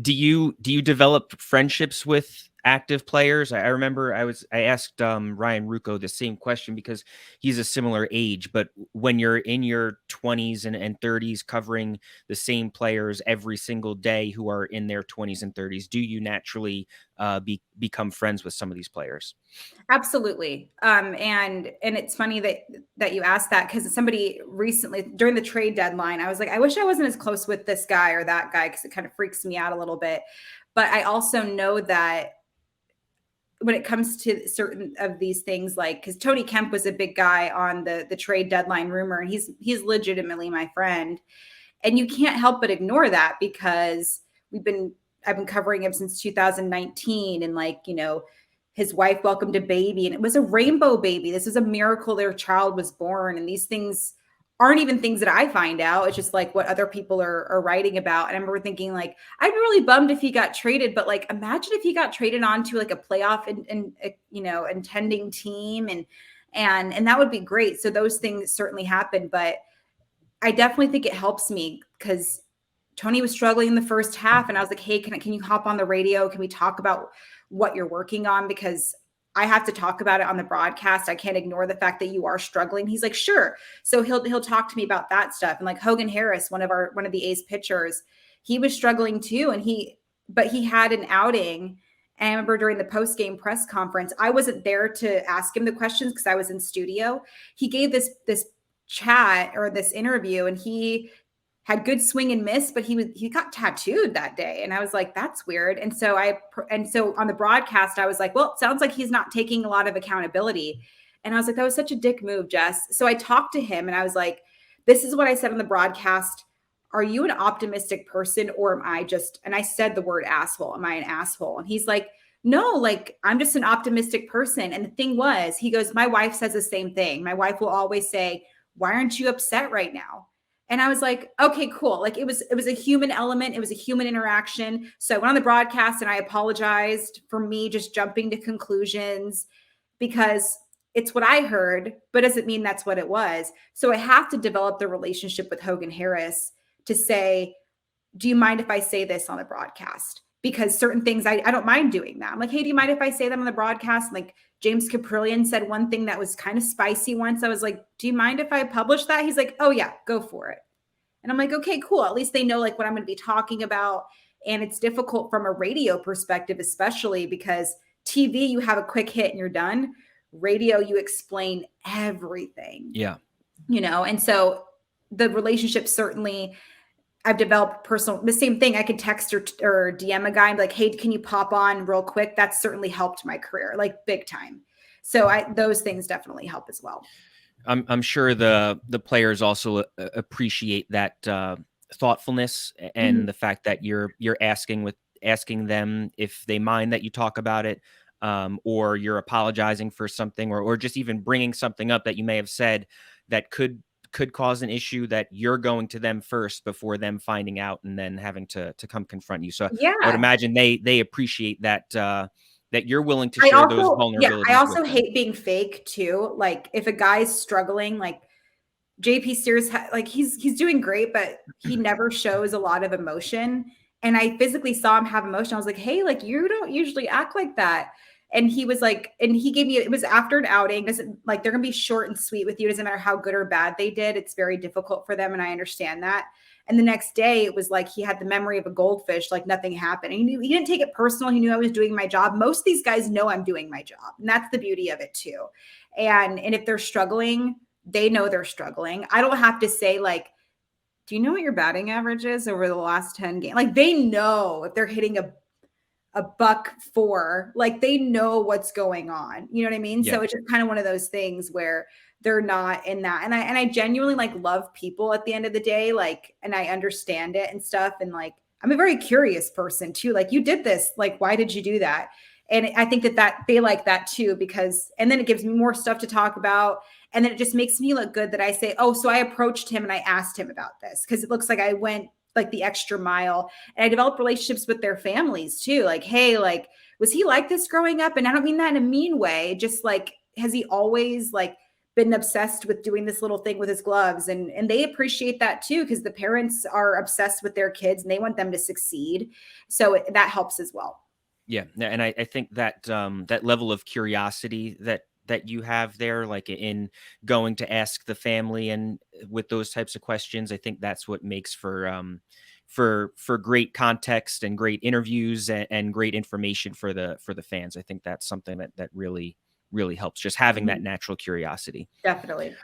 Do you develop friendships with active players? I remember I asked Ryan Rucco the same question because he's a similar age, but when you're in your 20s and 30s covering the same players every single day who are in their 20s and 30s, do you naturally become friends with some of these players? Absolutely. And it's funny that you asked that, because somebody recently during the trade deadline, I was like, I wish I wasn't as close with this guy or that guy, because it kind of freaks me out a little bit. But I also know that when it comes to certain of these things, like, because Tony Kemp was a big guy on the trade deadline rumor, and he's legitimately my friend. And you can't help but ignore that, because I've been covering him since 2019, and like, his wife welcomed a baby, and it was a rainbow baby. This was a miracle their child was born. And these things aren't even things that I find out. It's just like what other people are writing about. And I remember thinking, like, I'd be really bummed if he got traded, but like, imagine if he got traded onto like a playoff and intending team, and that would be great. So those things certainly happen, but I definitely think it helps me, because Tony was struggling in the first half, and I was like, hey, can you hop on the radio? Can we talk about what you're working on? Because I have to talk about it on the broadcast. I can't ignore the fact that you are struggling. He's like, sure. So he'll talk to me about that stuff. And like Hogan Harris, one of the A's pitchers, he was struggling too. But he had an outing. And I remember during the post-game press conference, I wasn't there to ask him the questions because I was in studio. He gave this chat or this interview, and he had good swing and miss, but he got tattooed that day. And I was like, that's weird. And so on the broadcast, I was like, well, it sounds like he's not taking a lot of accountability. And I was like, that was such a dick move, Jess. So I talked to him, and I was like, this is what I said on the broadcast. Are you an optimistic person, or am I just, and I said the word asshole. Am I an asshole? And he's like, no, like, I'm just an optimistic person. And the thing was, he goes, my wife says the same thing. My wife will always say, why aren't you upset right now? And I was like, okay, cool. Like, it was a human element. It was a human interaction. So I went on the broadcast and I apologized for me just jumping to conclusions, because it's what I heard, but doesn't mean that's what it was. So I have to develop the relationship with Hogan Harris to say, do you mind if I say this on the broadcast? Because certain things, I don't mind doing that. I'm like, hey, do you mind if I say them on the broadcast? Like, James Caprillion said one thing that was kind of spicy once. I was like, do you mind if I publish that? He's like, oh yeah, go for it. And I'm like, okay, cool. At least they know like what I'm going to be talking about. And it's difficult from a radio perspective, especially because TV, you have a quick hit and you're done. Radio, you explain everything. Yeah. And so the relationship, certainly I've developed the same thing. I could text or DM a guy and be like, hey, can you pop on real quick? That's certainly helped my career, like big time. So those things definitely help as well. I'm sure the players also appreciate that thoughtfulness and the fact that you're asking them if they mind that you talk about it, or you're apologizing for something, or just even bringing something up that you may have said that could cause an issue, that you're going to them first before them finding out and then having to come confront you. So yeah. I would imagine they appreciate that. That you're willing to share those vulnerabilities. Yeah, I also hate being fake too. Like, if a guy's struggling, like JP Sears, like he's doing great, but he never shows a lot of emotion. And I physically saw him have emotion. I was like, hey, like, you don't usually act like that. And he was like, and he gave me, it was after an outing. Doesn't, like, they're gonna be short and sweet with you. It doesn't matter how good or bad they did. It's very difficult for them, and I understand that. And the next day, it was like he had the memory of a goldfish, like nothing happened. And he didn't take it personal. He knew I was doing my job. Most of these guys know I'm doing my job. And that's the beauty of it too. And if they're struggling, they know they're struggling. I don't have to say, like, do you know what your batting average is over the last 10 games? Like, they know if they're hitting a $104, like, they know what's going on. You know what I mean? Yeah. So it's just kind of one of those things where they're not in that. And I genuinely like love people at the end of the day. Like, and I understand it and stuff. And like, I'm a very curious person too. Like, you did this, like, why did you do that? And I think that they like that too, because, and then it gives me more stuff to talk about. And then it just makes me look good that I say, oh, so I approached him and I asked him about this, because it looks like I went like the extra mile. And I developed relationships with their families too. Like, hey, like, was he like this growing up? And I don't mean that in a mean way. Just like, has he always like been obsessed with doing this little thing with his gloves. And they appreciate that too, because the parents are obsessed with their kids and they want them to succeed. So that helps as well. Yeah, and I think that that level of curiosity that you have there, like in going to ask the family and with those types of questions, I think that's what makes for great context and great interviews and great information for the fans. I think that's something that really helps, just having that Mhm. natural curiosity. Definitely.